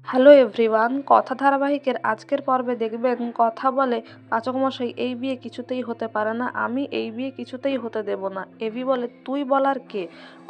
Hello everyone, কথা ধারাবাহিকের আজকের পর্বে দেখবেন কথা বলে পাচক মশাই এই বিয়ে কিছুতেই হতে পারে না, আমি এই বিয়ে কিছুতেই হতে দেব না। এভি বলে তুই বলার কে?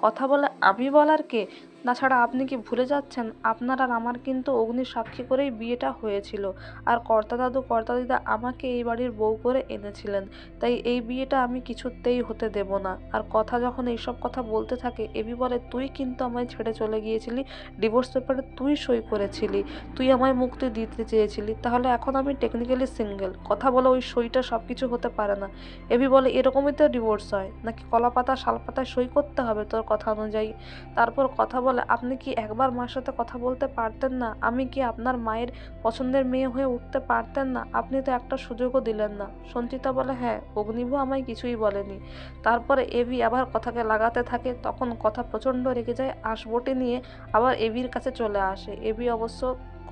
কথা বলে আমি বলার কে? তাছাড়া আপনি কি ভুলে যাচ্ছেন আপনার আর আমার কিন্তু অগ্নি সাক্ষী করেই বিয়েটা হয়েছিল, আর কর্তা দাদু কর্তা দিদা আমাকে এই বাড়ির বউ করে এনেছিলেন, তাই এই বিয়েটা আমি কিছুতেই হতে দেব না। আর কথা যখন এইসব কথা বলতে থাকে এভি বলে তুই কিন্তু আমায় ছেড়ে চলে গিয়েছিলি, ডিভোর্স পেপারে তুই সই করেছিলি, তুই আমায় মুক্তি দিতে চেয়েছিলি, তাহলে এখন আমি টেকনিক্যালি সিঙ্গেল। কথা বলে ওই সইটা সব কিছু হতে পারে না। এভি বলে এরকমই তো ডিভোর্স হয় নাকি, কলা পাতা শাল পাতায় সই করতে হবে তোর কথা অনুযায়ী? তারপর কথা বলে আপনি কি একবার মার সাথে কথা বলতে পারতেন না? আমি কি আপনার মায়ের পছন্দের মেয়ে হয়ে উঠতে পারতেন না? আপনি তো একটা সুযোগও দিলেন না। সঞ্চিতা বলে হ্যাঁ, অগ্নিভু আমায় কিছুই বলেনি। তারপরে এভি আবার কথাকে লাগাতে থাকে, তখন কথা প্রচণ্ড রেগে যায়, আসবটি নিয়ে আবার এভির কাছে চলে আসে। এভি অবশ্য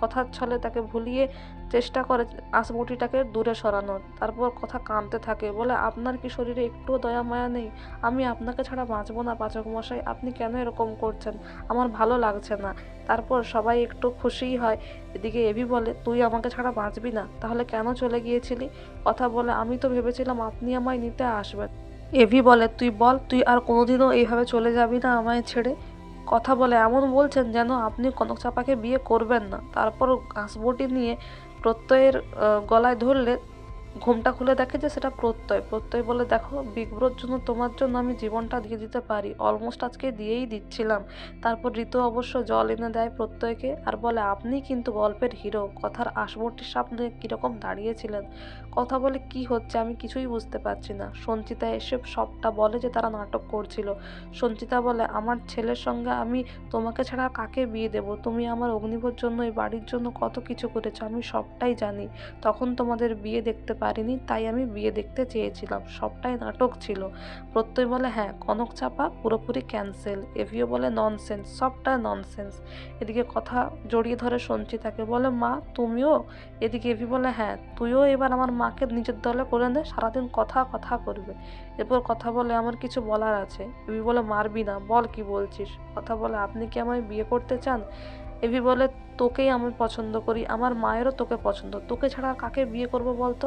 কথার ছলে তাকে ভুলিয়ে চেষ্টা করে আসবটিটাকে দূরে সরানোর। তারপর কথা কাঁদতে থাকে, বলে আপনার কি শরীরে একটুও দয়া মায়া নেই? আমি আপনাকে ছাড়া বাঁচবো না পাচক মশাই, আপনি কেন এরকম করছেন? আমার ভালো লাগছে না। তারপর সবাই একটু খুশিই হয়। এদিকে এভি বলে তুই আমাকে ছাড়া বাঁচবি না, তাহলে কেন চলে গিয়েছিলি? কথা বলে আমি তো ভেবেছিলাম আপনি আমায় নিতে আসবেন। এভি বলে তুই বল, তুই আর কোনোদিনও এইভাবে চলে যাবি না আমায় ছেড়ে? কথা বলে এমন বলছেন যেন আপনি কনক চাপাকে বিয়ে করবেন না। তারপর ঘাসবটি নিয়ে প্রত্যয়ের গলায় ধরলে ঘুমটা খুলে দেখে যে সেটা প্রত্যয়। প্রত্যয় বলে দেখো, বিগ ব্রোর জন্য তোমার জন্য আমি জীবনটা দিয়ে দিতে পারি, অলমোস্ট আজকে দিয়েই দিচ্ছিলাম। তারপর ঋতু অবশ্য জল এনে দেয় প্রত্যয়কে আর বলে আপনি কিন্তু গল্পের হিরো। কথার আসবটির সামনে কীরকম দাঁড়িয়েছিলেন। কথা বলে কি হচ্ছে আমি কিছুই বুঝতে পারছি না। সঞ্চিতা এসে সবটা বলে যে তারা নাটক করছিল। সঞ্চিতা বলে আমার ছেলের সঙ্গে আমি তোমাকে ছাড়া কাকে বিয়ে দেব? তুমি আমার অগ্নিভোর জন্য এই বাড়ির জন্য কত কিছু করেছো, আমি সবটাই জানি। তখন তোমাদের বিয়ে দেখতে পারিনি, তাই আমি বিয়ে দেখতে চেয়েছিলাম, সবটাই নাটক ছিল। প্রত্যয় বলে হ্যাঁ, কনক চাপা পুরোপুরি ক্যান্সেল। এভিও বলে ননসেন্স, সবটা ননসেন্স। এদিকে কথা জড়িয়ে ধরে সঞ্চিতাকে, বলে মা তুমিও? এদিকে এভি বলে হ্যাঁ, তুইও এবার আমার মাকে নিজের দলে করে নে, সারাদিন কথা কথা করবে। এরপর কথা বলে আমার কিছু বলার আছে। এভি বলে মারবি না, বল কি বলছিস। কথা বলে আপনি কি আমায় বিয়ে করতে চান? এভি বলে তোকেই আমি পছন্দ করি, আমার মায়েরও তোকে পছন্দ, তোকে ছাড়া আর কাকে বিয়ে করব বলতো?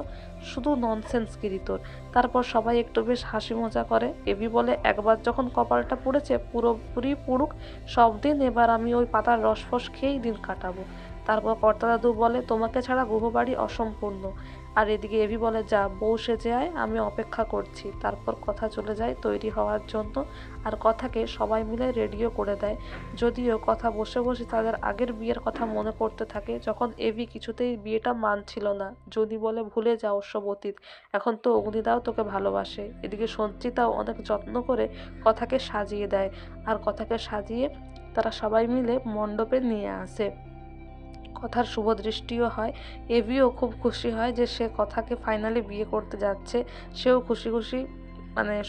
শুধু ননসেন্স গিরি তোর। তারপর সবাই একটু বেশ হাসি মজা করে। এভি বলে একবার যখন কপালটা পুড়েছে পুরোপুরি পুড়ুক, সব দিন এবার আমি ওই পাতার রসফস খেয়েই দিন কাটাবো। তারপর কর্তা দাদু বলে তোমাকে ছাড়া গুহবাড়ি অসম্পূর্ণ। আর এদিকে এভি বলে যা বউ সেজে আয়, আমি অপেক্ষা করছি। তারপর কথা চলে যায় তৈরি হওয়ার জন্য, আর কথাকে সবাই মিলে রেডিও করে দেয়। যদিও কথা বসে বসে তাদের আগের বিয়ের কথা মনে করতে থাকে, যখন এভি কিছুতেই বিয়েটা মানছিল না। যদি বলে ভুলে যাও সব অতীত, এখন তো অগ্নিদাও তোকে ভালোবাসে। এদিকে সঞ্চিতাও অনেক যত্ন করে কথাকে সাজিয়ে দেয়, আর কথাকে সাজিয়ে তারা সবাই মিলে মণ্ডপে নিয়ে আসে। কথার শুভ দৃষ্টিও হয়। এভিও খুব খুশি হয় যে সে কথাকে ফাইনালি বিয়ে করতে যাচ্ছে। সেও খুশি খুশি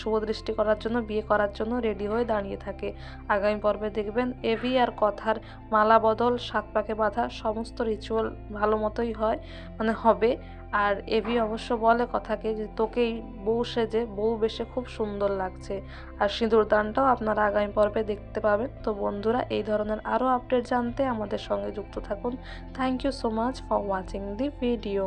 শুভ দৃষ্টি করার জন্য, বিয়ে করার জন্য রেডি হয়ে দাঁড়িয়ে থাকে। আগামী পর্বে দেখবেন এভি আর কথার মালা বদল, সাত পাকে বাঁধা, সমস্ত রিচুয়াল ভালো মতোই হয়, হবে। আর এভি অবশ্য বলে কথাকে যে তোকেই বউ সেজে বউ বেশে খুব সুন্দর লাগছে। আর সিঁদুর দানটাও আপনারা আগামী পর্বে দেখতে পাবেন। তো বন্ধুরা, এই ধরনের আরও আপডেট জানতে আমাদের সঙ্গে যুক্ত থাকুন। Thank you so much for watching the video.